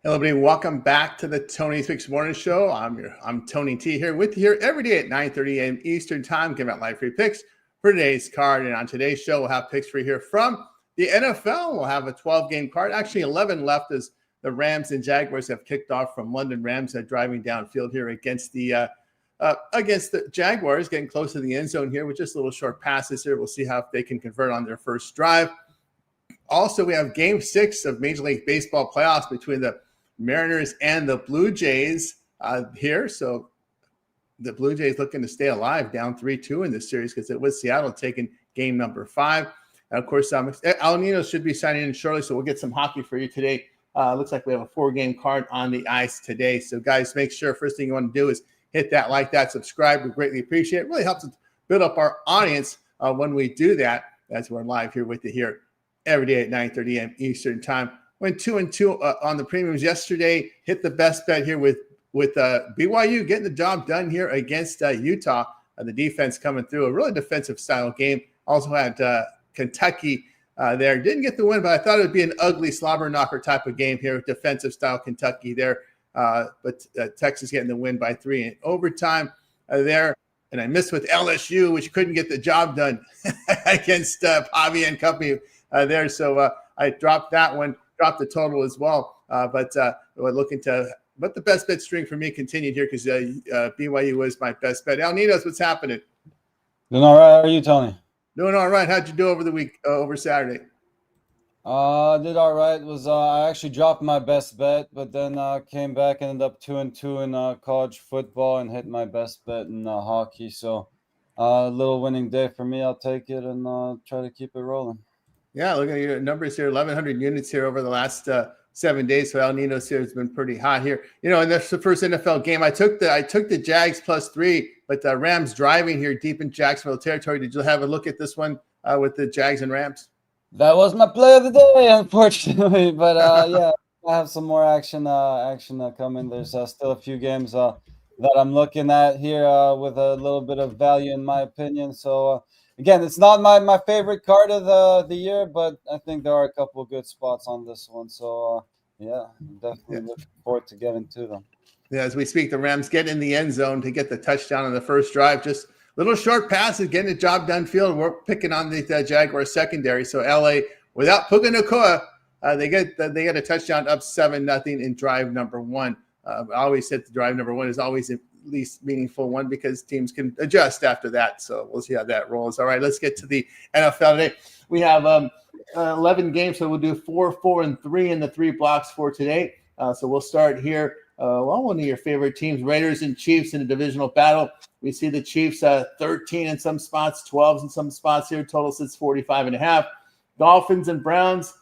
Hello, everybody. Welcome back to the Tony Speaks Morning Show. I'm Tony T here with you here every day at 9:30 a.m. Eastern Time, giving out live free picks for today's card. And on today's show, we'll have picks for you here from the NFL. We'll have a 12-game card. Actually, 11 left as the Rams and Jaguars have kicked off from London. Rams are driving downfield here against the Jaguars, getting close to the end zone here with just little short passes here. We'll see how if they can convert on their first drive. Also, we have Game 6 of Major League Baseball playoffs between the Mariners and the Blue Jays here. So the Blue Jays looking to stay alive, down 3-2 in this series because it was Seattle taking game number 5. And of course, El Nino should be signing in shortly, so we'll get some hockey for you today. Looks like we have a 4-game card on the ice today. So guys, make sure first thing you want to do is hit that like, that, subscribe. We greatly appreciate it. It really helps us build up our audience when we do that, as we're live here with you here every day at 9:30 a.m. Eastern Time. Went 2-2 on the premiums yesterday. Hit the best bet here with BYU getting the job done here against Utah. The defense coming through, a really defensive style game. Also had Kentucky there. Didn't get the win, but I thought it would be an ugly slobber knocker type of game here. Defensive style Kentucky there. But Texas getting the win by 3 in overtime there. And I missed with LSU, which couldn't get the job done against Pavi and company there. So I dropped that one. Dropped the total as well, but we're looking to. But the best bet string for me continued here because BYU was my best bet. El Ninos, what's happening? Doing all right. How are you, Tony? Doing all right. How'd you do over the week? Over Saturday? Did all right. I actually dropped my best bet, but then came back and ended up 2-2 in college football and hit my best bet in hockey. So a little winning day for me. I'll take it and try to keep it rolling. Yeah, look at your numbers here, 1,100 units here over the last 7 days. So El Nino's here has been pretty hot here. And that's the first NFL game. I took the Jags +3, but the Rams driving here deep in Jacksonville territory. Did you have a look at this one with the Jags and Rams? That was my play of the day, unfortunately. But yeah, I have some more action coming. There's still a few games that I'm looking at here with a little bit of value in my opinion. So. Again, it's not my favorite card of the year, but I think there are a couple of good spots on this one. So, yeah, I'm definitely looking forward to getting to them. Yeah, as we speak, the Rams get in the end zone to get the touchdown on the first drive. Just little short passes, getting the job done field. We're picking on the Jaguars secondary. So LA, without Puka Nacua, they get a touchdown up 7-0 in drive number 1. I always said the drive number 1 is always least meaningful one because teams can adjust after that. So we'll see how that rolls. All right, let's get to the NFL today. We have 11 games, so we'll do 4, 4, and 3 in the 3 blocks for today. So we'll start here. One of your favorite teams, Raiders and Chiefs in a divisional battle. We see the Chiefs 13 in some spots, 12 in some spots here. Total sits 45.5. Dolphins and Browns.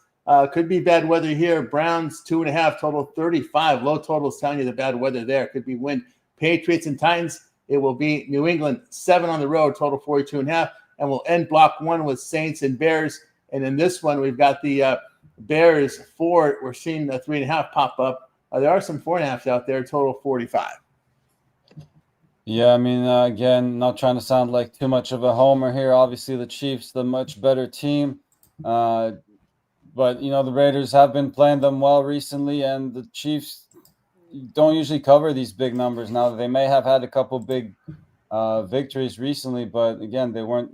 Could be bad weather here. Browns 2.5, total 35. Low totals telling you the bad weather there. Could be wind. Patriots and Titans, it will be New England, 7 on the road, total 42.5. And we'll end block 1 with Saints and Bears. And in this one, we've got the Bears 4. We're seeing the 3.5 pop up. There are some 4.5s out there, total 45. Yeah, I mean, again, not trying to sound like too much of a homer here. Obviously, the Chiefs, the much better team. But, the Raiders have been playing them well recently, and the Chiefs don't usually cover these big numbers. Now, they may have had a couple big victories recently, but again, they weren't,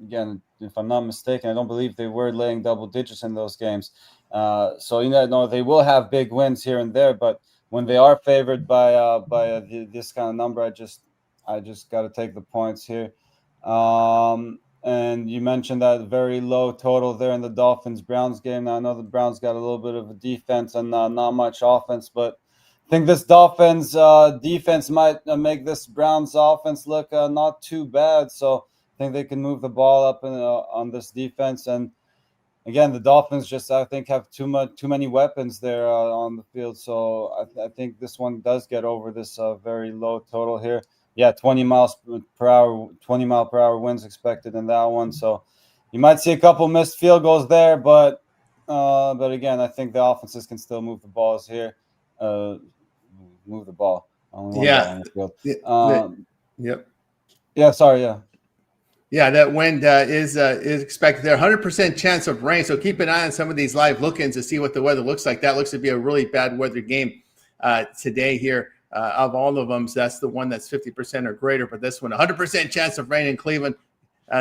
if I'm not mistaken, I don't believe they were laying double digits in those games. So, they will have big wins here and there, but when they are favored by this kind of number, I just got to take the points here. And you mentioned that very low total there in the Dolphins-Browns game. Now, I know the Browns got a little bit of a defense and not much offense, but I think this Dolphins defense might make this Browns offense look not too bad. So I think they can move the ball up on this defense. And again, the Dolphins just, I think, have too many weapons there on the field. So I think this one does get over this very low total here. Yeah, 20 mile per hour winds expected in that one. So you might see a couple missed field goals there, but again, I think the offenses can still move the balls here. Move the ball. Yeah. On the field. Yep. Yeah. Sorry. Yeah. Yeah, that wind is expected there. 100% chance of rain. So keep an eye on some of these live look-ins to see what the weather looks like. That looks to be a really bad weather game today here of all of them. So that's the one that's 50% or greater. But this one, 100% chance of rain in Cleveland.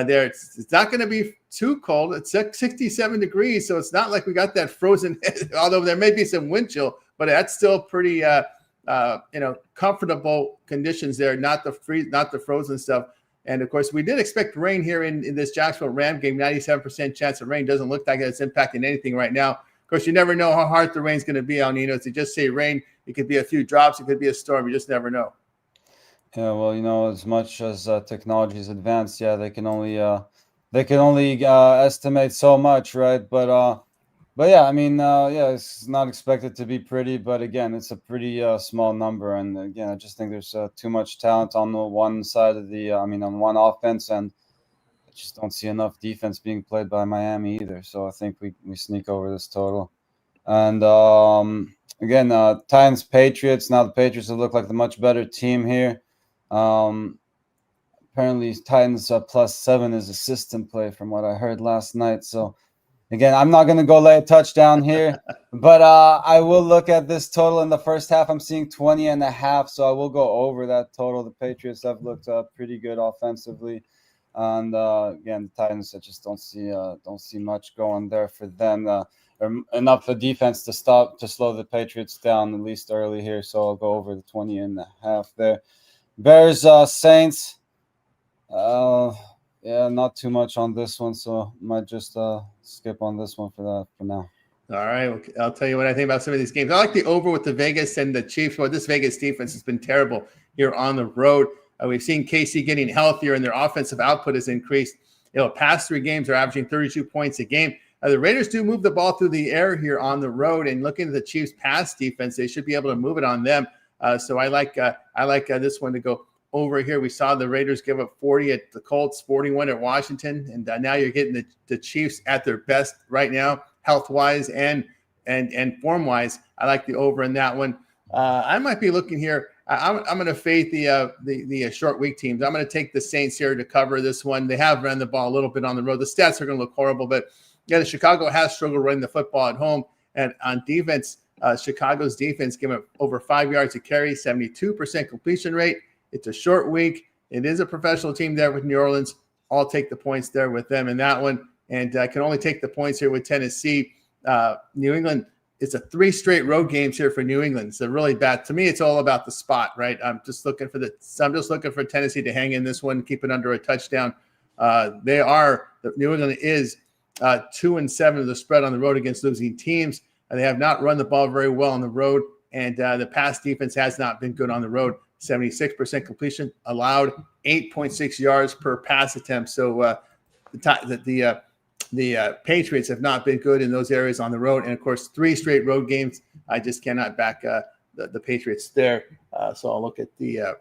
There, it's not going to be too cold. It's 67 degrees, so it's not like we got that frozen. Although there may be some wind chill, but that's still pretty, comfortable conditions there. Not the frozen stuff. And of course, we did expect rain here in this Jacksonville Ram game. 97% chance of rain. Doesn't look like it's impacting anything right now. Of course, you never know how hard the rain's going to be, El Nino. To just say rain, it could be a few drops. It could be a storm. You just never know. Yeah, well, as much as technology is advanced, yeah, they can only estimate so much, right? But yeah, I mean, yeah, it's not expected to be pretty, but again, it's a pretty small number, and again, I just think there's too much talent on the one side of on one offense, and I just don't see enough defense being played by Miami either. So I think we sneak over this total, and again, Titans Patriots. Now the Patriots have looked like the much better team here. Apparently, Titans +7 is a system play from what I heard last night. So, again, I'm not going to go lay a touchdown here, but I will look at this total in the first half. I'm seeing 20.5, so I will go over that total. The Patriots have looked pretty good offensively, and again, the Titans, I just don't see much going there for them. Enough for defense to slow the Patriots down at least early here. So I'll go over the 20.5 there. Bears Saints. Yeah, not too much on this one, so might just skip on this one for now. All right, well, I'll tell you what I think about some of these games. I like the over with the Vegas and the Chiefs. Well, this Vegas defense has been terrible here on the road. We've seen KC getting healthier, and their offensive output has increased. Past 3 games are averaging 32 points a game. The Raiders do move the ball through the air here on the road, and looking at the Chiefs' pass defense, they should be able to move it on them. So I like this one to go over here. We saw the Raiders give up 40 at the Colts, 41 at Washington, and now you're getting the Chiefs at their best right now, health-wise and form-wise. I like the over in that one. I might be looking here. I'm going to fade the short week teams. I'm going to take the Saints here to cover this one. They have run the ball a little bit on the road. The stats are going to look horrible, but yeah, the Chicago has struggled running the football at home, and on defense. Chicago's defense gave up over 5 yards a carry, 72% completion rate. It's a short week. It is a professional team there with New Orleans. I'll take the points there with them in that one. And I can only take the points here with Tennessee. New England, it's a 3 straight road games here for New England. It's a really bad. To me, it's all about the spot, right? I'm just looking for Tennessee to hang in this one, keep it under a touchdown. New England is 2-7 of the spread on the road against losing teams. They have not run the ball very well on the road, and the pass defense has not been good on the road. 76% completion allowed, 8.6 yards per pass attempt. So the Patriots have not been good in those areas on the road, and of course 3 straight road games. I just cannot back the Patriots there. So I'll look at the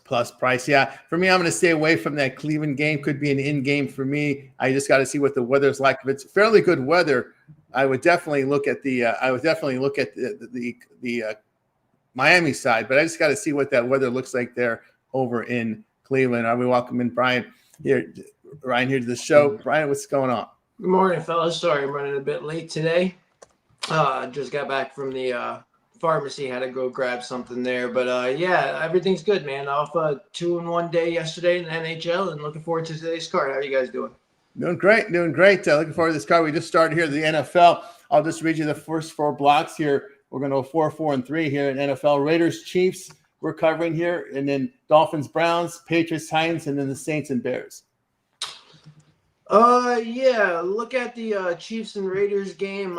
plus price. Yeah, for me, I'm going to stay away from that Cleveland game. Could be an in game for me. I just got to see what the weather's like. If it's fairly good weather, I would definitely look at the Miami side, but I just got to see what that weather looks like there over in Cleveland. We welcoming Ryan here to the show. Brian, what's going on? Good morning, fellas. Sorry, I'm running a bit late today. Just got back from the pharmacy. Had to go grab something there, but yeah, everything's good, man. Off a 2-1 day yesterday in the NHL, and looking forward to today's card. How are you guys doing? Doing great. Looking forward to this card. We just started here at the NFL. I'll just read you the first 4 blocks here. We're going to go 4, 4, and 3 here in NFL. Raiders, Chiefs, we're covering here, and then Dolphins, Browns, Patriots, Titans, and then the Saints and Bears. Yeah. Look at the Chiefs and Raiders game.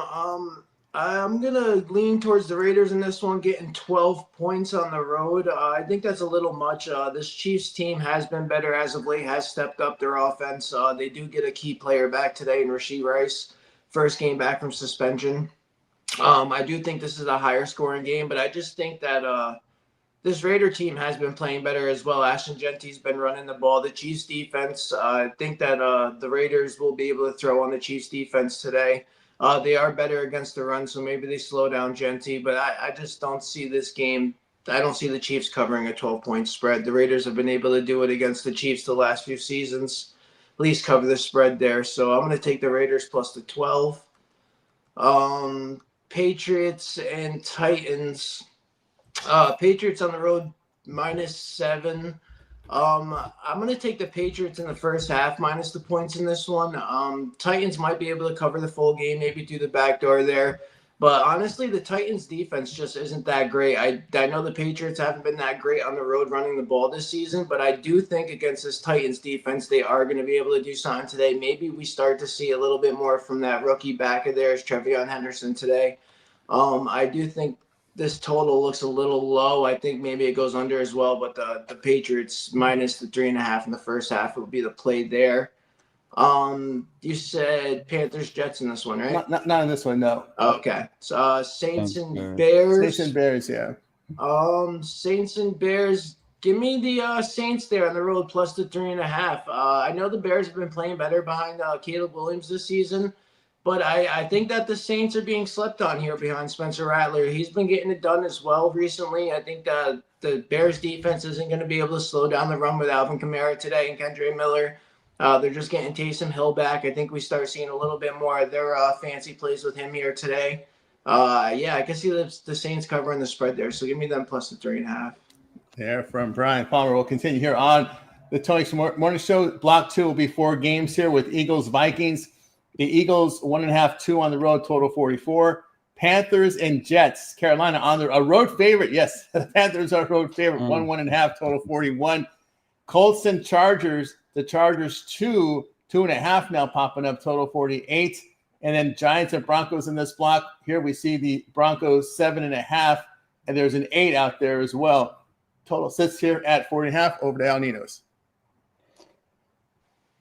I'm gonna lean towards the Raiders in this one, getting 12 points on the road. I think that's a little much. This Chiefs team has been better as of late, has stepped up their offense. They do get a key player back today in Rashee Rice, first game back from suspension. I do think this is a higher scoring game, but I just think that this Raider team has been playing better as well. Ashton Genty's been running the ball. The Chiefs defense, I think that the Raiders will be able to throw on the Chiefs defense today. They are better against the run, so maybe they slow down Genty, but I just don't see this game I don't see the Chiefs covering a 12-point spread. The Raiders have been able to do it against the Chiefs the last few seasons, at least cover the spread there. So I'm going to take the Raiders plus the 12. Patriots and Titans. Patriots on the road -7. I'm going to take the Patriots in the first half minus the points in this one. Titans might be able to cover the full game, maybe through the back door there. But honestly, the Titans defense just isn't that great. I know the Patriots haven't been that great on the road running the ball this season, but I do think against this Titans defense, they are going to be able to do something today. Maybe we start to see a little bit more from that rookie back of theirs, Trevion Henderson, today. I do think this total looks a little low. I think maybe it goes under as well, but the Patriots minus the 3.5 in the first half would be the play there. You said Panthers Jets in this one, right? Not in this one, no. Okay. So Saints and Bears. Bears. Saints and Bears, yeah. Saints and Bears. Give me the Saints there on the road plus the 3.5. I know the Bears have been playing better behind Caleb Williams this season, but I think that the Saints are being slept on here behind Spencer Rattler. He's been getting it done as well recently. I think that the Bears defense isn't going to be able to slow down the run with Alvin Kamara today and Kendre Miller. They're just getting Taysom Hill back. I think we start seeing a little bit more of their fancy plays with him here today. Yeah, I can see the Saints covering the spread there. So give me them plus the 3.5. There from Brian Palmer. We'll continue here on the Tony Morning Show. Block 2 will be 4 games here with Eagles Vikings. The Eagles 1.5, 2 on the road, total 44. Panthers and Jets. Carolina on a road favorite. Yes, the Panthers are a road favorite. 1.5, total 41. Colts and Chargers. The Chargers 2.5 now popping up, total 48. And then Giants and Broncos in this block. Here we see the Broncos 7.5, and there's an 8 out there as well. Total sits here at 40.5. Over to Al Ninos.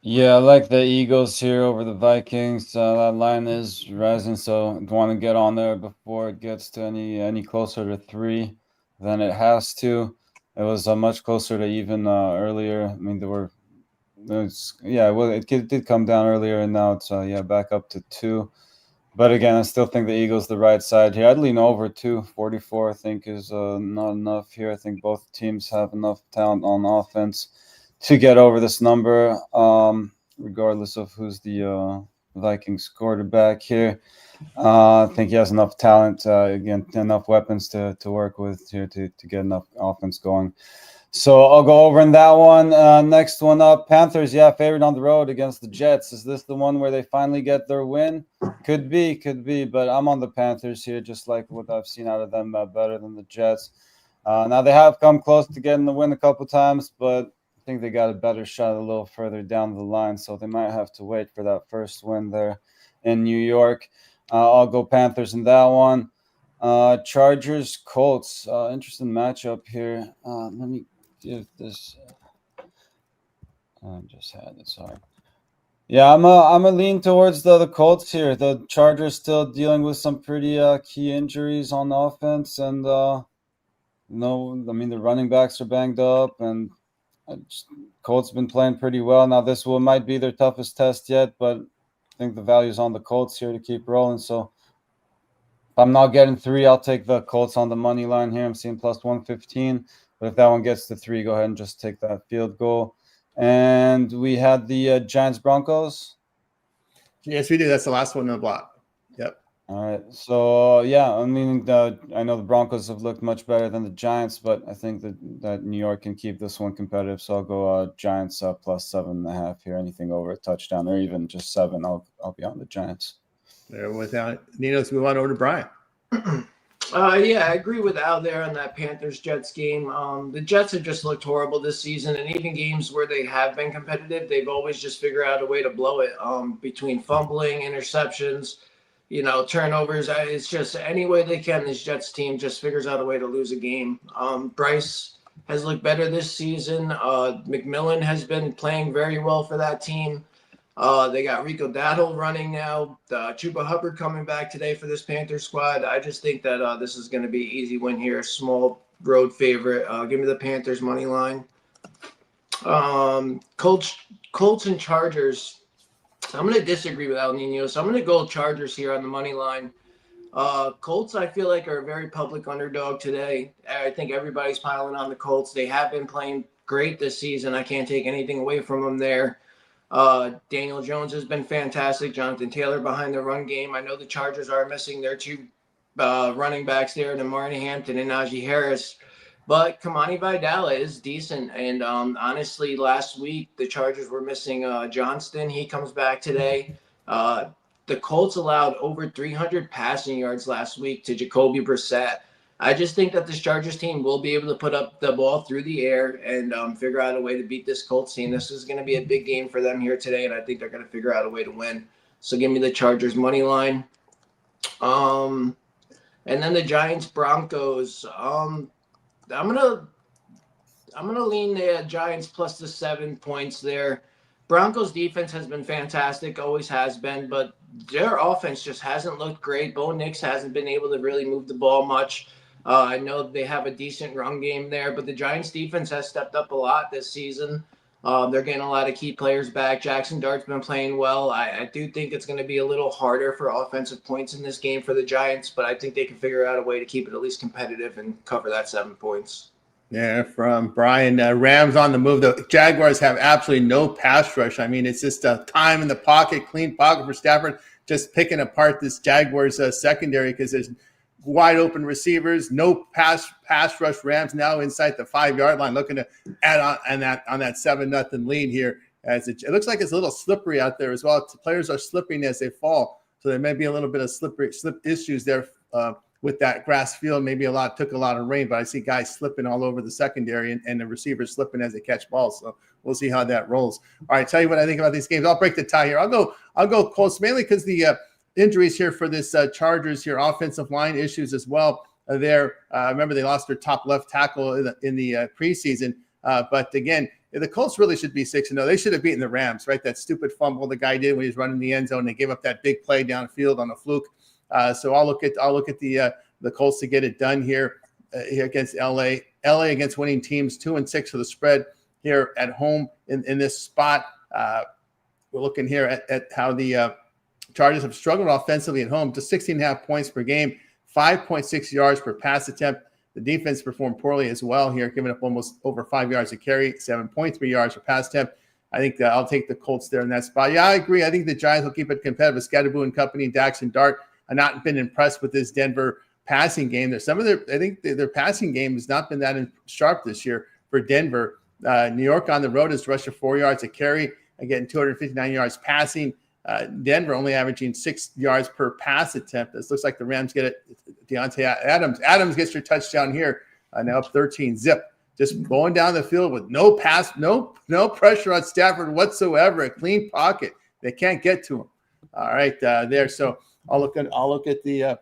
Yeah, I like the Eagles here over the Vikings. That line is rising, so I want to get on there before it gets to any closer to 3 than it has to. It was much closer to even earlier. I mean, it did come down earlier, and now it's back up to 2. But again, I still think the Eagles the right side here. I'd lean over 244. I think is not enough here. I think both teams have enough talent on offense to get over this number, regardless of who's the Vikings quarterback here. I think he has enough talent, again, enough weapons to work with here to get enough offense going. So I'll go over in that one. Next one up, Panthers, favored on the road against the Jets. Is this the one where they finally get their win? Could be, but I'm on the Panthers here, just like what I've seen out of them, better than the Jets. Now they have come close to getting the win a couple times, but I think they got a better shot a little further down the line, so they might have to wait for that first win there in New York. I'll go Panthers in that one. Chargers, Colts, interesting matchup here. Let me give this. I just had it. Sorry. Yeah, I'm a lean towards the Colts here. The Chargers still dealing with some pretty key injuries on offense, and the running backs are banged up, and Colts been playing pretty well. Now this might be their toughest test yet, but I think the value's on the Colts here to keep rolling. So if I'm not getting 3, I'll take the Colts on the money line here. I'm seeing plus 115. But if that one gets to 3, go ahead and just take that field goal. And we had the Giants Broncos. Yes, we do. That's the last one in the block. Yep. All right. So, I know the Broncos have looked much better than the Giants, but I think that New York can keep this one competitive. So I'll go Giants plus 7.5 here. Anything over a touchdown or even just 7, I'll be on the Giants. There without Nino's, move on over to Brian. I agree with Al there on that Panthers-Jets game. The Jets have just looked horrible this season, and even games where they have been competitive, they've always just figured out a way to blow it between fumbling, interceptions, turnovers. It's just any way they can, this Jets team just figures out a way to lose a game. Bryce has looked better this season. McMillan has been playing very well for that team. They got Rico Dowdle running now. Chuba Hubbard coming back today for this Panthers squad. I just think that this is going to be an easy win here. Small road favorite. Give me the Panthers money line. Colts and Chargers. I'm going to disagree with El Nino, so I'm going to go Chargers here on the money line. Colts, I feel like, are a very public underdog today. I think everybody's piling on the Colts. They have been playing great this season. I can't take anything away from them there. Daniel Jones has been fantastic. Jonathan Taylor behind the run game. I know the Chargers are missing their two running backs there, Martin Hampton and Najee Harris. But Kamani Vidal is decent. And honestly, last week, the Chargers were missing Johnston. He comes back today. The Colts allowed over 300 passing yards last week to Jacoby Brissett. I just think that this Chargers team will be able to put up the ball through the air and figure out a way to beat this Colts team. This is going to be a big game for them here today, and I think they're going to figure out a way to win. So give me the Chargers money line. And then the Giants Broncos. I'm gonna lean the Giants plus the 7 points there. Broncos defense has been fantastic, always has been, but their offense just hasn't looked great. Bo Nix hasn't been able to really move the ball much. I know they have a decent run game there, but the Giants defense has stepped up a lot this season. They're getting a lot of key players back. Jackson Dart's been playing well. I do think it's going to be a little harder for offensive points in this game for the Giants, but I think they can figure out a way to keep it at least competitive and cover that 7 points. Yeah, from Brian, Rams on the move. The Jaguars have absolutely no pass rush. I mean, it's just a time in the pocket, clean pocket for Stafford, just picking apart this Jaguars secondary because there's wide open receivers, no pass rush. Rams now inside the 5-yard line, looking to add on that 7-0 lead here. As it looks like it's a little slippery out there as well. Players are slipping as they fall, so there may be a little bit of slip issues there. With that grass field, maybe took a lot of rain, but I see guys slipping all over the secondary and the receivers slipping as they catch balls. So we'll see how that rolls. All right, tell you what I think about these games. I'll break the tie here. I'll go Colts mainly because the injuries here for this Chargers here, offensive line issues as well. Remember they lost their top left tackle in the preseason, but again, the Colts really should be 6-0. They should have beaten the Rams, right? That stupid fumble the guy did when he was running the end zone. They gave up that big play downfield on a fluke. So I'll look at the Colts to get it done here against LA. LA against winning teams, 2-6 for the spread here at home in this spot. We're looking here at how the Chargers have struggled offensively at home, to 16.5 points per game, 5.6 yards per pass attempt. The defense performed poorly as well here, giving up almost over 5 yards a carry, 7.3 yards per pass attempt. I think that I'll take the Colts there in that spot. Yeah, I agree. I think the Giants will keep it competitive. Scatterboo and company, Dax and Dart. I've not been impressed with this Denver passing game. There's I think their passing game has not been that sharp this year for Denver. New York on the road has rushed for 4 yards a carry, again 259 yards passing. Denver only averaging 6 yards per pass attempt. This looks like the Rams get it. Deontay Adams gets your touchdown here. Now up 13 zip. Just going down the field with no pressure on Stafford whatsoever. A clean pocket. They can't get to him. All right, there. So I'll look at the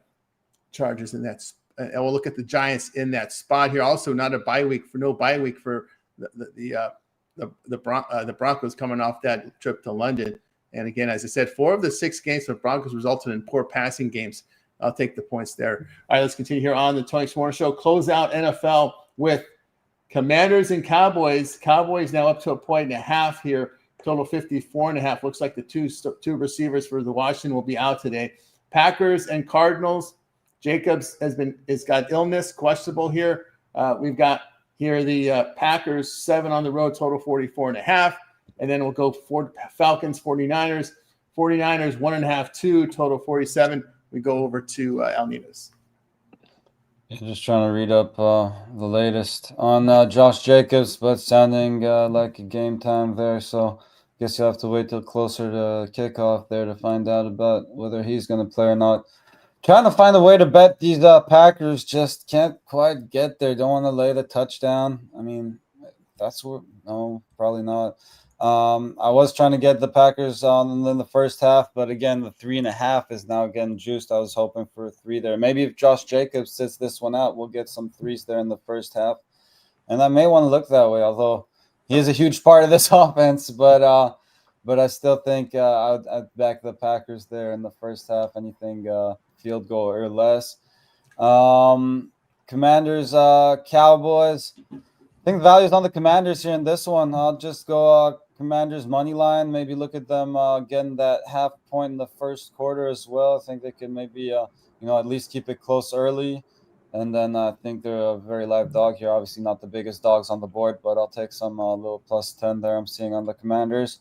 Chargers in that, and we'll look at the Giants in that spot here. Also, no bye week for the Broncos coming off that trip to London. And again, as I said, 4 of the 6 games for the Broncos resulted in poor passing games. I'll take the points there. All right, let's continue here on the Tony Morning Show. Close out NFL with Commanders and Cowboys. Cowboys now up to 1.5 here. Total 54.5. Looks like the two receivers for the Washington will be out today. Packers and Cardinals. Jacobs has got illness, questionable here. We've got here the Packers 7 on the road, total 44.5. And then we'll go for Falcons, 49ers. 49ers 1.5, 2, total 47. We go over to Al Ninos. Just trying to read up the latest on Josh Jacobs, but sounding like a game time there. So I guess you'll have to wait till closer to kickoff there to find out about whether he's going to play or not. Trying to find a way to bet these Packers, just can't quite get there. Don't want to lay the touchdown. I mean, no, probably not. I was trying to get the Packers on in the first half, but again, the 3.5 is now getting juiced. I was hoping for a 3 there. Maybe if Josh Jacobs sits this one out, we'll get some 3s there in the first half. And I may want to look that way, although he is a huge part of this offense. But I still think I'd back the Packers there in the first half, anything field goal or less. Commanders, Cowboys. I think the value's on the Commanders here in this one. I'll just go Commanders money line. Maybe look at them getting that half point in the first quarter as well. I think they could maybe at least keep it close early. And then I think they're a very live dog here. Obviously not the biggest dogs on the board, but I'll take some little +10 there I'm seeing on the Commanders.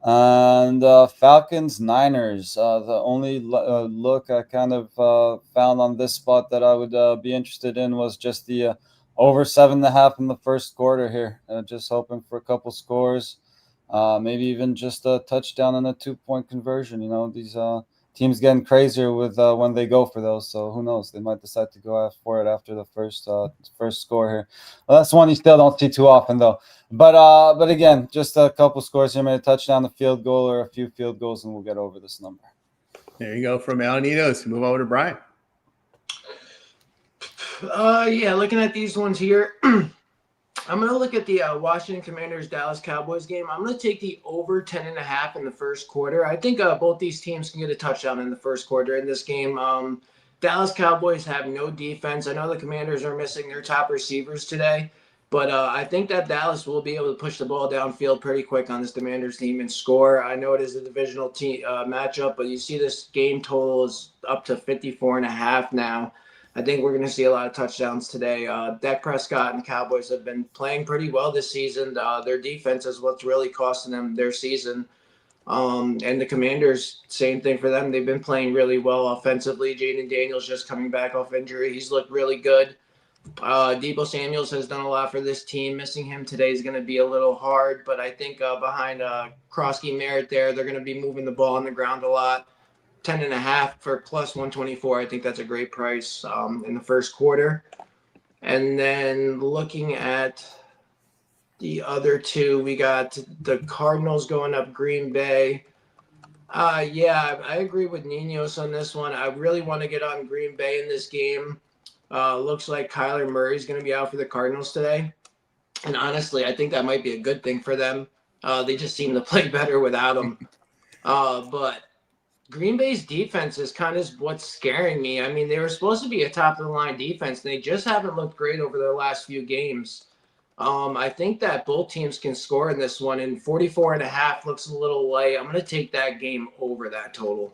And Falcons Niners. The only look I kind of found on this spot that I would be interested in was just the over 7.5 in the first quarter here. Just hoping for a couple scores, maybe even just a touchdown and a 2-point conversion. These teams getting crazier with when they go for those. So who knows? They might decide to go for it after the first score here. Well, that's one you still don't see too often though. But again, just a couple scores here, maybe a touchdown, a field goal, or a few field goals, and we'll get over this number. There you go from Alanitos. Move over to Brian. Yeah, looking at these ones here, I'm going to look at the Washington Commanders Dallas Cowboys game. I'm going to take the over 10.5 in the first quarter. I think both these teams can get a touchdown in the first quarter in this game. Dallas Cowboys have no defense. I know the Commanders are missing their top receivers today, but I think that Dallas will be able to push the ball downfield pretty quick on this Commanders team and score. I know it is a divisional matchup, but you see this game total is up to 54.5 now. I think we're going to see a lot of touchdowns today. Dak Prescott and Cowboys have been playing pretty well this season. Their defense is what's really costing them their season. And the Commanders, same thing for them. They've been playing really well offensively. Jaden Daniels just coming back off injury. He's looked really good. Deebo Samuels has done a lot for this team. Missing him today is going to be a little hard, but I think behind Krosky Merritt there, they're going to be moving the ball on the ground a lot. 10.5 for +124. I think that's a great price in the first quarter. And then looking at the other two, we got the Cardinals going up Green Bay. Yeah, I agree with Ninos on this one. I really want to get on Green Bay in this game. Looks like Kyler Murray is going to be out for the Cardinals today. And honestly, I think that might be a good thing for them. They just seem to play better without him. But Green Bay's defense is kind of what's scaring me. I mean, they were supposed to be a top-of-the-line defense, and they just haven't looked great over their last few games. I think that both teams can score in this one, and 44.5 looks a little light. I'm going to take that game over that total.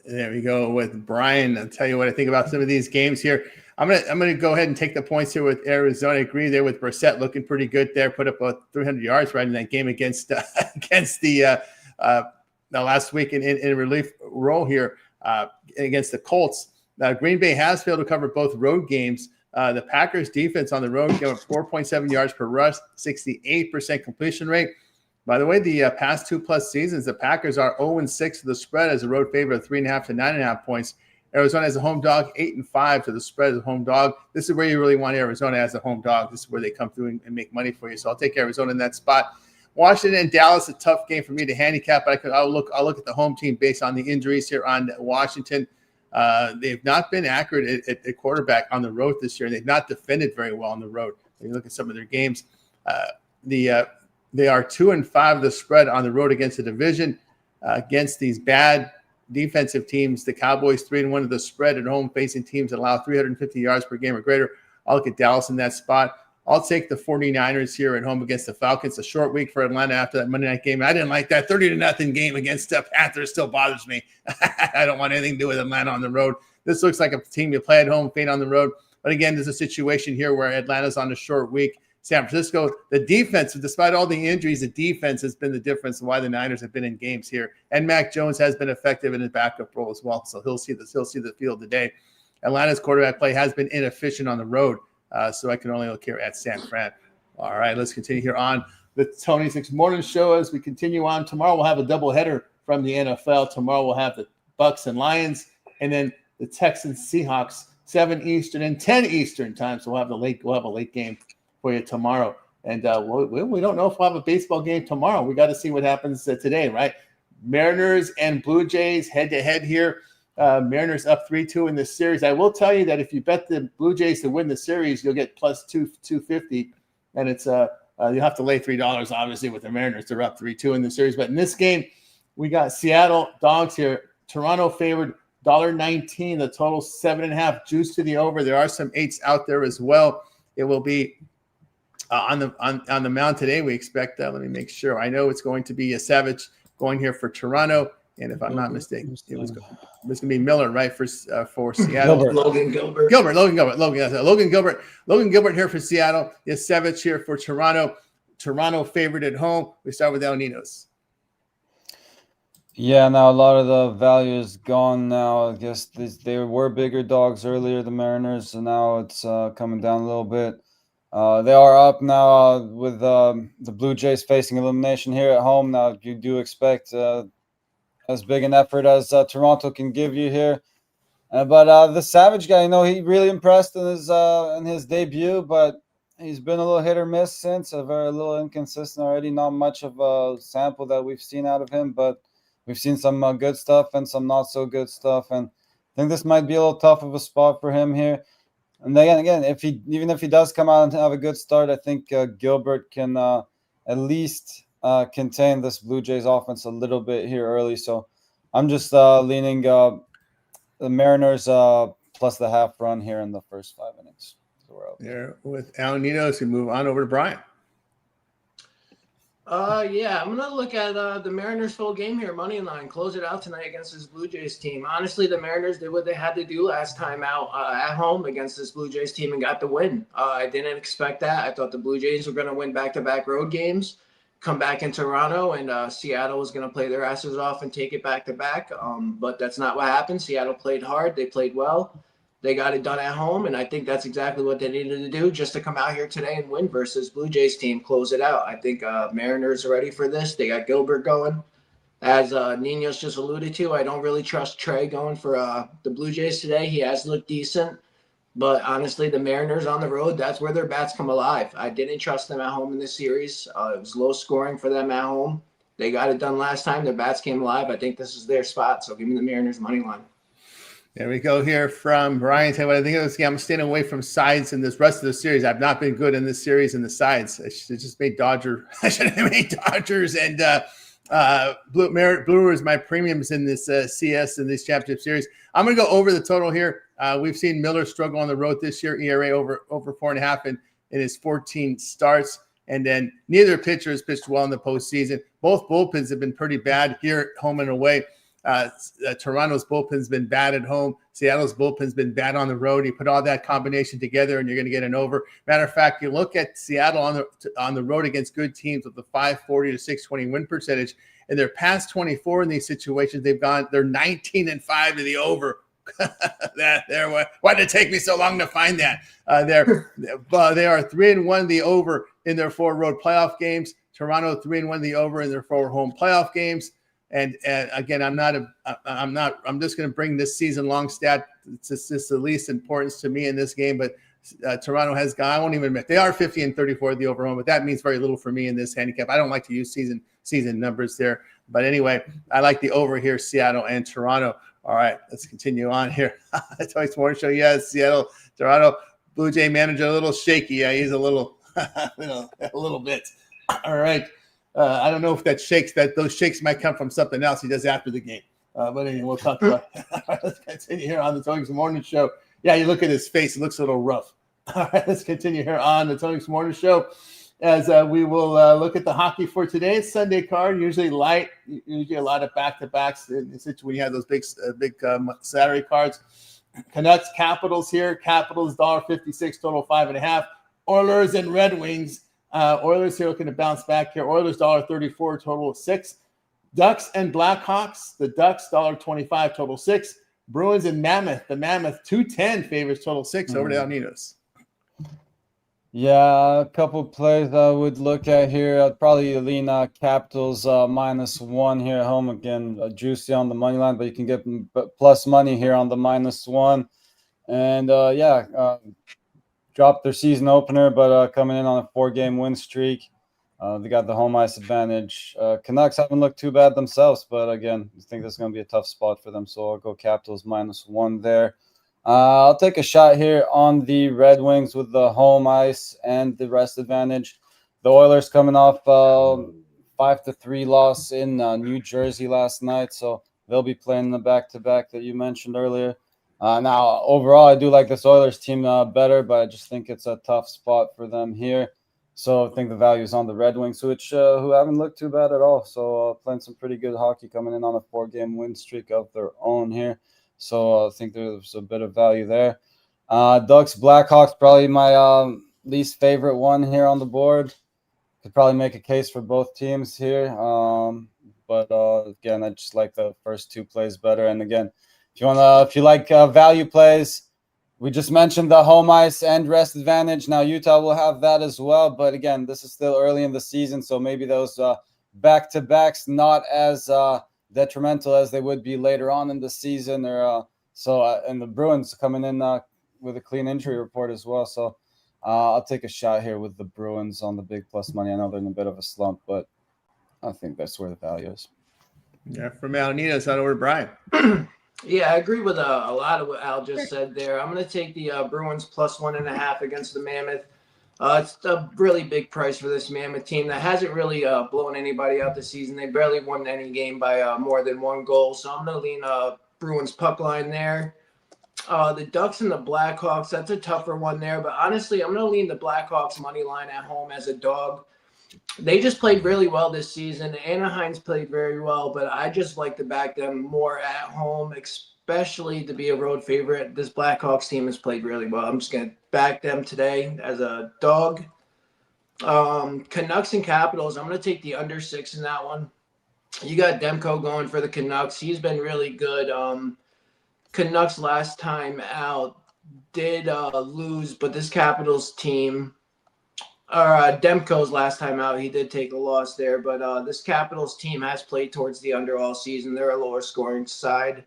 There we go with Brian. I'll tell you what I think about some of these games here. I'm gonna go ahead and take the points here with Arizona. I agree there with Brissett looking pretty good there. Put up about 300 yards right in that game against the last week in relief role here against the Colts. Green Bay has failed to cover both road games. The Packers defense on the road gave up 4.7 yards per rush, 68% completion rate. By the way, the past 2+ seasons, the Packers are 0-6 to the spread as a road favorite of 3.5 to 9.5 points. Arizona as a home dog, 8-5 to the spread as a home dog. This is where you really want Arizona as a home dog. This is where they come through and make money for you. So I'll take Arizona in that spot. Washington and Dallas, a tough game for me to handicap. But I'll look at the home team based on the injuries here on Washington. They've not been accurate at quarterback on the road this year. They've not defended very well on the road. When you look at some of their games, they are 2-5 the spread on the road against the division, against these bad defensive teams. The Cowboys 3-1 of the spread at home facing teams that allow 350 yards per game or greater. I'll look at Dallas in that spot. I'll take the 49ers here at home against the Falcons. A short week for Atlanta after that Monday night game. I didn't like that 30-0 game against the Panthers. Still bothers me. I don't want anything to do with Atlanta on the road. This looks like a team you play at home, fade on the road. But again, there's a situation here where Atlanta's on a short week. San Francisco, the defense, despite all the injuries, the defense has been the difference in why the Niners have been in games here. And Mac Jones has been effective in his backup role as well. So he'll see the field today. Atlanta's quarterback play has been inefficient on the road. So I can only look here at San Fran. All right, let's continue here on the Tony Six Morning Show as we continue on. Tomorrow we'll have a doubleheader from the NFL. Tomorrow we'll have the Bucks and Lions, and then the Texans Seahawks, 7 Eastern and 10 Eastern time. So we'll have a late game for you tomorrow. And we don't know if we'll have a baseball game tomorrow. We got to see what happens today, right? Mariners and Blue Jays head-to-head here. Mariners up 3-2 in this series. I will tell you that if you bet the Blue Jays to win the series, you'll get plus 250, and it's you have to lay $3 obviously with the Mariners. They're up 3-2 in the series. But in this game, we got Seattle dogs here. Toronto favored $1.19. The total 7.5. Juice to the over. There are some 8s out there as well. It will be on the mound today. We expect that. Let me make sure. I know it's going to be a Savage going here for Toronto. And if I'm not mistaken, it was going to be Miller, right, for Seattle. Logan Gilbert. Logan Gilbert here for Seattle. Yesevich here for Toronto. Toronto favored at home. We start with El Ninos. Yeah, now a lot of the value is gone now. I guess they were bigger dogs earlier, the Mariners, and now it's coming down a little bit. They are up now with the Blue Jays facing elimination here at home. Now you do expect as big an effort as Toronto can give you here. But the Savage guy, he really impressed in his debut, but he's been a little hit or miss since, a little inconsistent already. Not much of a sample that we've seen out of him, but we've seen some good stuff and some not so good stuff. And I think this might be a little tough of a spot for him here. And again, even if he does come out and have a good start, I think Gilbert can at least contain this Blue Jays offense a little bit here early. So I'm just leaning the Mariners plus the half run here in the first 5 innings. There with Al Ninos, we move on over to Brian. Yeah, I'm gonna look at the Mariners full game here, money line, close it out tonight against this Blue Jays team. Honestly, the Mariners did what they had to do last time out at home against this Blue Jays team and got the win. I didn't expect that. I thought the Blue Jays were gonna win back-to-back road games, come back in Toronto, and Seattle was gonna play their asses off and take it back-to-back. But that's not what happened. Seattle played hard. They played well. They got it done at home, and I think that's exactly what they needed to do just to come out here today and win versus Blue Jays team, close it out. I think Mariners are ready for this. They got Gilbert going. As Ninos just alluded to, I don't really trust Trey going for the Blue Jays today. He has looked decent, but honestly, the Mariners on the road, that's where their bats come alive. I didn't trust them at home in this series. It was low scoring for them at home. They got it done last time. Their bats came alive. I think this is their spot, so give me the Mariners money line. There we go here from Brian. What I think of this game, I'm staying away from sides in this rest of the series. I've not been good in this series in the sides. I should have just made Dodgers and Blue is my premiums in this CS in this championship series. I'm going to go over the total here. We've seen Miller struggle on the road this year, ERA over 4.5 in his 14 starts. And then neither pitcher has pitched well in the postseason. Both bullpens have been pretty bad here at home and away. Toronto's bullpen's been bad at home. Seattle's bullpen's been bad on the road. You put all that combination together, and you're going to get an over. Matter of fact, you look at Seattle on the road against good teams with the 540 to 620 win percentage. In their past 24 in these situations, they're 19-5 to the over. Why did it take me so long to find that? They are 3-1 the over in their 4 road playoff games. Toronto 3-1 the over in their 4 home playoff games. And again, I'm just going to bring this season long stat. It's just the least importance to me in this game. But Toronto has gone, I won't even admit, they are 50-34 at the over home, but that means very little for me in this handicap. I don't like to use season numbers there. But anyway, I like the over here, Seattle and Toronto. All right, let's continue on here. Tony's Morning Show. Yes, Seattle, Toronto. Blue Jay manager a little shaky. Yeah, he's a little, a little bit. All right. I don't know if those shakes might come from something else he does after the game. But anyway, we'll talk about it. Let's continue here on the Tony's Morning Show. Yeah, you look at his face. It looks a little rough. All right, let's continue here on the Tony's Morning Show as we will look at the hockey for today's Sunday card. Usually light, usually a lot of back-to-backs when you have those big Saturday cards. Canucks, Capitals here. Capitals, $1.56, total 5.5. Oilers and Red Wings. Oilers here looking to bounce back here. Oilers $1.34, total of 6. Ducks and Blackhawks. The Ducks $1.25, total 6. Bruins and Mammoth. The Mammoth $2.10 favors, total 6. Over to El Ninos. Yeah, a couple plays I would look at here. I'd probably lean Capitals -1 here at home. Again, juicy on the money line, but you can get plus money here on the -1. And dropped their season opener, but coming in on a 4-game win streak. They got the home ice advantage. Canucks haven't looked too bad themselves, but again, I think this is going to be a tough spot for them, so I'll go Capitals -1 there. I'll take a shot here on the Red Wings with the home ice and the rest advantage. The Oilers coming off 5-3 loss in New Jersey last night, so they'll be playing the back-to-back that you mentioned earlier. Now, overall, I do like this Oilers team better, but I just think it's a tough spot for them here. So I think the value is on the Red Wings, which who haven't looked too bad at all. So playing some pretty good hockey, coming in on a 4-game win streak of their own here. So I think there's a bit of value there. Ducks, Blackhawks, probably my least favorite one here on the board. Could probably make a case for both teams here. But again, I just like the first two plays better. And again, if you like value plays, we just mentioned the home ice and rest advantage. Now Utah will have that as well, but again, this is still early in the season, so maybe those back-to-backs not as detrimental as they would be later on in the season. And the Bruins coming in with a clean injury report as well. So I'll take a shot here with the Bruins on the big plus money. I know they're in a bit of a slump, but I think that's where the value is. Yeah, from Al Nino's on over to Brian. Yeah, I agree with a lot of what Al just said there. I'm going to take the Bruins plus 1.5 against the Mammoth. It's a really big price for this Mammoth team that hasn't really blown anybody out this season. They barely won any game by more than 1 goal. So I'm going to lean Bruins puck line there. The Ducks and the Blackhawks, that's a tougher one there. But honestly, I'm going to lean the Blackhawks money line at home as a dog. They just played really well this season. Anaheim's played very well, but I just like to back them more at home, especially to be a road favorite. This Blackhawks team has played really well. I'm just going to back them today as a dog. Canucks and Capitals, I'm going to take the under 6 in that one. You got Demko going for the Canucks. He's been really good. Canucks last time out did lose, but this Capitals team – Demko's last time out, he did take a loss there, but this Capitals team has played towards the under all season. They're a lower scoring side.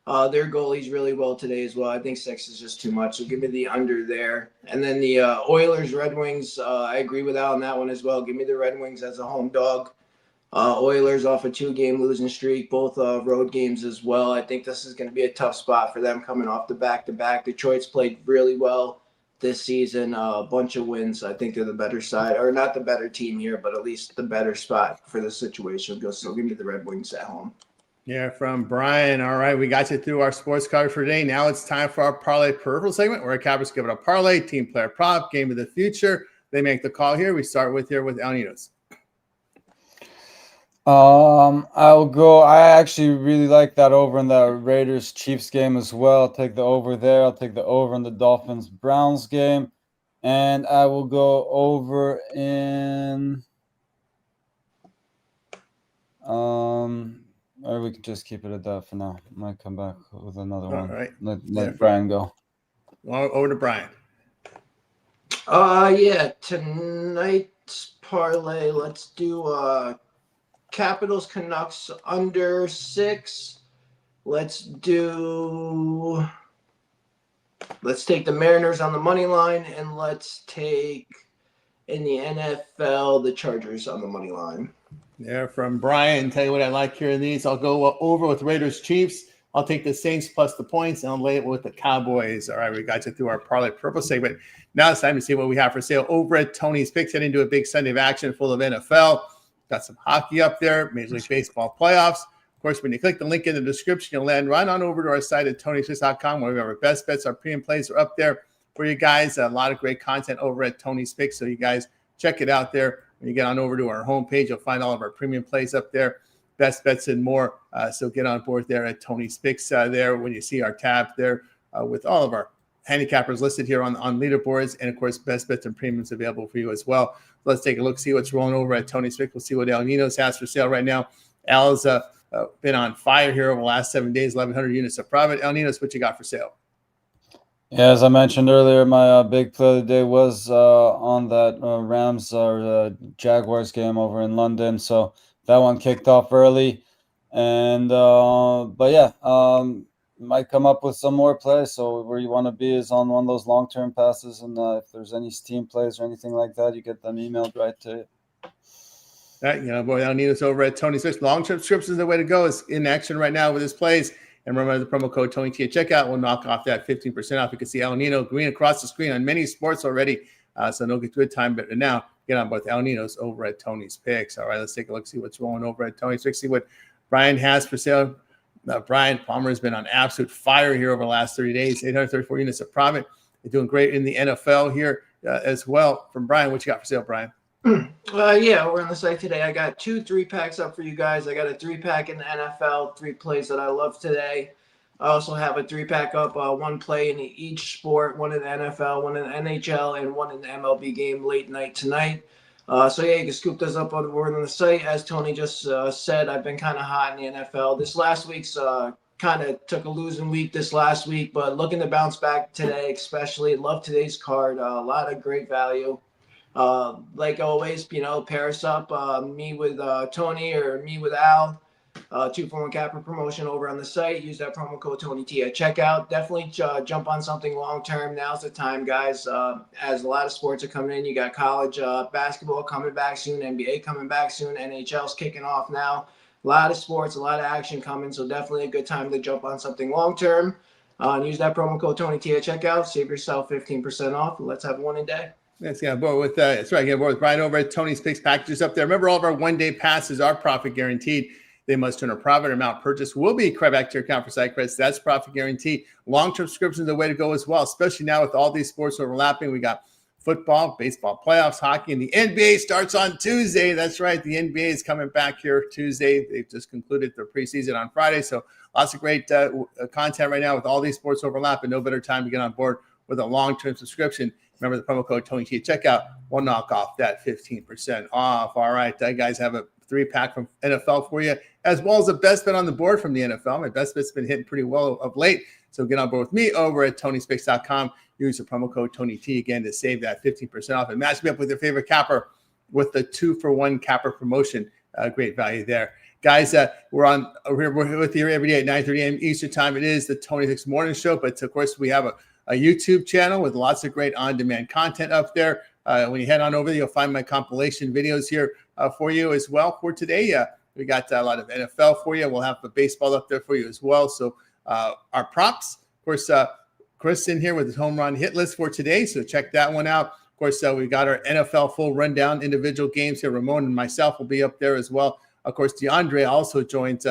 Their goalie's really well today as well. I think 6 is just too much, so give me the under there. And then the Oilers, Red Wings, I agree with Al on that one as well. Give me the Red Wings as a home dog. Oilers off a 2-game losing streak, both road games as well. I think this is going to be a tough spot for them coming off the back-to-back. Detroit's played really well this season, a bunch of wins. I think they're the better side, or not the better team here, but at least the better spot for the situation. So give me the Red Wings at home. Yeah, from Brian. All right, we got you through our sports card for today. Now it's time for our parlay peripheral segment where our cappers give it a parlay, team player prop, game of the future. They make the call here. We start with Al Nino's. I'll go. I actually really like that over in the Raiders Chiefs game as well. I'll take the over there. I'll take the over in the Dolphins Browns game, and I will go over in. Or we can just keep it at that for now. Might come back with another one. All right. Let Brian go. Well, over to Brian. Yeah, tonight's parlay. Let's do Capitals Canucks under 6. Let's take the Mariners on the money line, and let's take in the NFL the Chargers on the money line. Yeah, from Brian. Tell you what I like here in these. I'll go over with Raiders Chiefs. I'll take the Saints plus the points, and I'll lay it with the Cowboys. All right, we got you through our parlay purple segment. Now it's time to see what we have for sale over at Tony's Picks. Heading into a big Sunday of action full of NFL. Got some hockey up there, Major League Baseball playoffs. Of course, when you click the link in the description, you'll land right on over to our site at Tony'sPicks.com, where we have our best bets, our premium plays are up there for you guys. A lot of great content over at Tony's Picks, so you guys check it out there. When you get on over to our homepage, you'll find all of our premium plays up there, best bets and more. So get on board there at Tony's Picks there when you see our tab there with all of our handicappers listed here on leaderboards, and of course, best bets and premiums available for you as well. Let's take a look, see what's rolling over at Tony's Picks. We'll see what Al Nino's has for sale right now. Al's been on fire here over the last 7 days, 1,100 units of profit. El Nino's, what you got for sale? Yeah, as I mentioned earlier, my big play of the day was on that Rams or Jaguars game over in London. So that one kicked off early. And but yeah, might come up with some more plays. So where you want to be is on one of those long-term passes. And if there's any steam plays or anything like that, you get them emailed right to you. Boy, El Nino's over at Tony's Picks. Long-term subscriptions is the way to go. Is in action right now with his plays. And remember, the promo code TonyT at checkout will knock off that 15% off. You can see El Nino green across the screen on many sports already. So no good time, but now get on both El Nino's over at Tony's Picks. All right, let's take a look, see what's rolling over at Tony's Picks, see what Brian has for sale. Brian Palmer has been on absolute fire here over the last 30 days, 834 units of profit. They're doing great in the NFL here. as well from Brian. What you got for sale, Brian? Yeah, we're on the site today. I got 2 3-packs up for you guys. I got a 3-pack in the NFL, 3 plays that I love today. I also have a 3-pack up, 1 play in each sport, 1 in the NFL, 1 in the NHL, and 1 in the MLB game late night tonight. So yeah, you can scoop those up on the site. As Tony just said, I've been kind of hot in the NFL. This last week's kind of took a losing week this last week, but looking to bounce back today, especially. Love today's card. A lot of great value. Like always, pair us up, me with Tony or me with Al. 2-for-1 capper promotion over on the site. Use that promo code TonyT at checkout. Definitely jump on something long term. Now's the time, guys. As a lot of sports are coming in, you got college basketball coming back soon, NBA coming back soon, NHL's kicking off now. A lot of sports, a lot of action coming, so definitely a good time to jump on something long term. And use that promo code TonyT at checkout. Save yourself 15% off. Let's have one a day. Let's get on board with that's right. Get on board with Brian over at Tony's Picks Packages up there. Remember, all of our one-day passes are profit guaranteed. They must turn a profit. Amount purchased will be credited back to your account for site credits. That's profit guarantee. Long-term subscriptions are the way to go as well, especially now with all these sports overlapping. We got football, baseball playoffs, hockey, and the NBA starts on Tuesday. That's right. The NBA is coming back here Tuesday. They've just concluded their preseason on Friday. So lots of great content right now with all these sports overlapping. No better time to get on board with a long-term subscription. Remember the promo code TonyT at checkout. We'll knock off that 15% off. All right, guys, have a 3-pack from NFL for you, as well as the best bet on the board from the NFL. My best bet's been hitting pretty well of late. So get on board with me over at TonySpicks.com. Use the promo code TonyT again to save that 15% off and match me up with your favorite capper with the 2-for-1 capper promotion. Great value there. Guys, we're with you every day at 9:30 a.m. Eastern time. It is the Tony Picks Morning Show, but of course we have a YouTube channel with lots of great on-demand content up there. When you head on over there, you'll find my compilation videos here for you as well for today. We got a lot of NFL for you. We'll have the baseball up there for you as well. So our props, of course, Chris in here with his home run hit list for today. So check that one out. Of course, we got our NFL full rundown individual games here. Ramon and myself will be up there as well. Of course, DeAndre also joins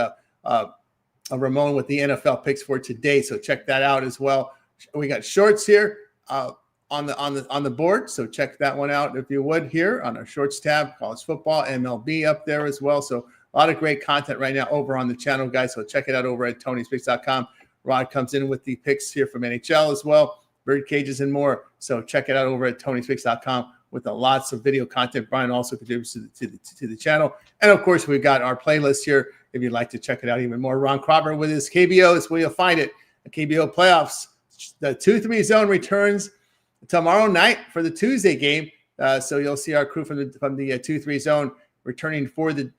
Ramon with the NFL picks for today. So check that out as well. We got shorts here on the board, so check that one out if you would here on our shorts tab. College football, MLB up there as well. So a lot of great content right now over on the channel, guys. So check it out over at Tony'sPicks.com. Rod comes in with the picks here from NHL as well, bird cages and more. So check it out over at Tony'sPicks.com with lots of video content. Brian also contributes to the channel, and of course we've got our playlist here if you'd like to check it out even more. Ron Cropper with his KBO is where you'll find it. The KBO playoffs. The 2-3 zone returns tomorrow night for the Tuesday game. So you'll see our crew from the 2-3 zone returning for the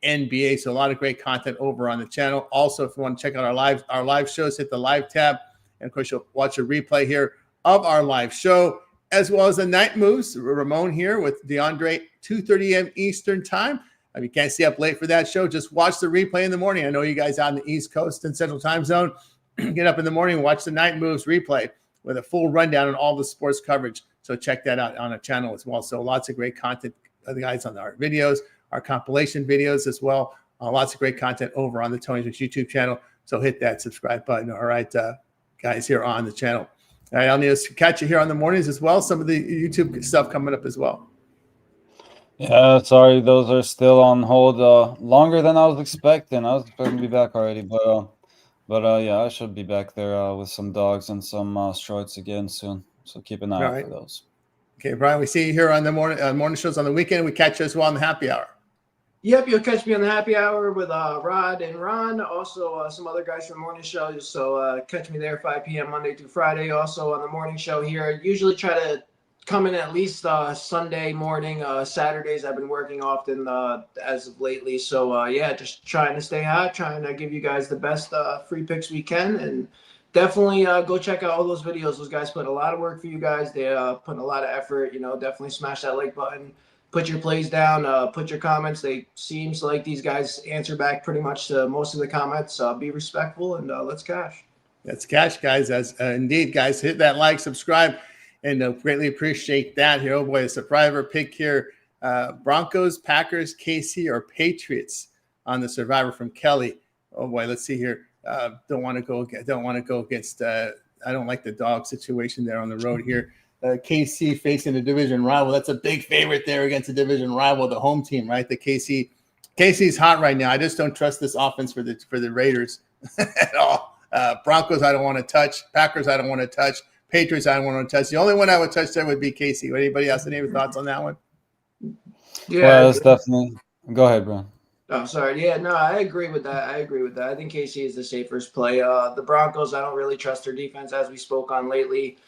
NBA. So a lot of great content over on the channel. Also, if you want to check out our live shows, hit the live tab. And of course, you'll watch a replay here of our live show, as well as the night moves. Ramon here with DeAndre, 2:30 a.m. Eastern time. If you can't stay up late for that show, just watch the replay in the morning. I know you guys out in the East Coast and Central Time Zone. Get up in the morning, watch the night moves replay with a full rundown on all the sports coverage. So check that out on our channel as well. So lots of great content, the guys on our videos, our compilation videos as well. Lots of great content over on the Tony Picks YouTube channel. So hit that subscribe button. All right, guys here on the channel. All right, I'll need to catch you here on the mornings as well. Some of the YouTube stuff coming up as well. Yeah, sorry, those are still on hold longer than I was expecting. I was expecting to be back already, but yeah, I should be back there with some dogs and some shorts again soon. So keep an eye out for those. Okay, Brian, we see you here on the morning shows on the weekend. We catch you as well on the happy hour. Yep, you'll catch me on the happy hour with Rod and Ron. Also, some other guys from the morning show. So catch me there 5 p.m. Monday through Friday. Also on the morning show here. Usually try to come in at least Sunday morning. Saturdays I've been working often as of lately. So yeah, just trying to stay hot, trying to give you guys the best free picks we can, and definitely go check out all those videos. Those guys put a lot of work for you guys. They put a lot of effort. Definitely smash that like button. Put your plays down. Put your comments. Seems like these guys answer back pretty much to most of the comments. Be respectful and let's cash. That's cash, guys. As indeed, guys, hit that like, subscribe. And greatly appreciate that here. Oh, boy, a survivor pick here. Broncos, Packers, KC, or Patriots on the survivor from Kelly. Oh, boy, let's see here. Don't want to go against I don't like the dog situation there on the road here. KC facing a division rival. That's a big favorite there against a division rival, the home team, right? The KC's hot right now. I just don't trust this offense for the Raiders at all. Broncos, I don't want to touch. Packers, I don't want to touch. Patriots, I don't want to touch. The only one I would touch there would be KC. Anybody else? Any thoughts on that one? Yeah, Well, that's definitely. Go ahead, bro. Oh, sorry. Yeah, no, I agree with that. I think KC is the safest play. The Broncos, I don't really trust their defense, as we spoke on lately.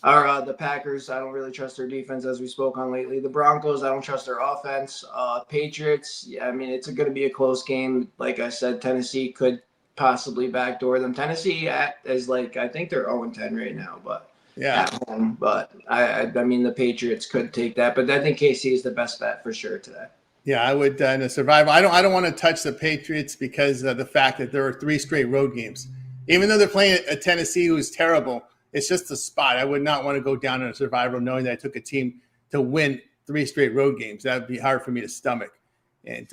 Or the Packers, I don't really trust their defense, as we spoke on lately. The Broncos, I don't trust their offense. Patriots, yeah, I mean, it's going to be a close game. Like I said, Tennessee could possibly backdoor them. Tennessee is like, I think they're 0-10 right now, but Yeah. at home. But I mean, the Patriots could take that. But I think KC is the best bet for sure today. Yeah, I would in a survival. I don't want to touch the Patriots because of the fact that there are 3 straight road games. Even though they're playing a Tennessee who's terrible, it's just a spot. I would not want to go down in a survival knowing that I took a team to win 3 straight road games. That would be hard for me to stomach. And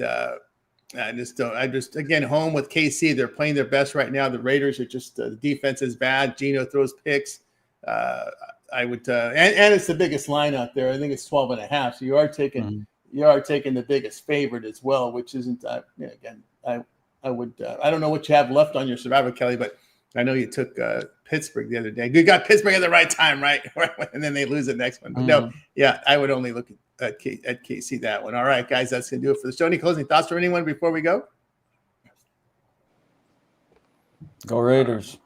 I just don't. I just, again, home with KC. They're playing their best right now. The Raiders are just the defense is bad. Geno throws picks. I would and it's the biggest line out there. I think it's 12.5. So you are taking the biggest favorite as well, which isn't again. I would I don't know what you have left on your survivor, Kelly, but I know you took Pittsburgh the other day. You got Pittsburgh at the right time, right? And then they lose the next one. But no, yeah, I would only look at KC that one. All right, guys, that's going to do it for the show. Any closing thoughts for anyone before we go? Go Raiders.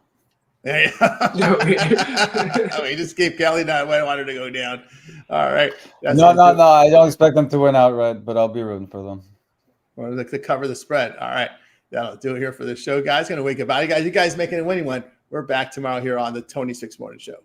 There you go. He just gave Kelly that. I wanted to go down. All right. No. I don't expect them to win outright, but I'll be rooting for them. Or to cover the spread. All right. That'll do it here for the show, guys. Going to wake up. You guys making a winning one. We're back tomorrow here on the Tony Six Morning Show.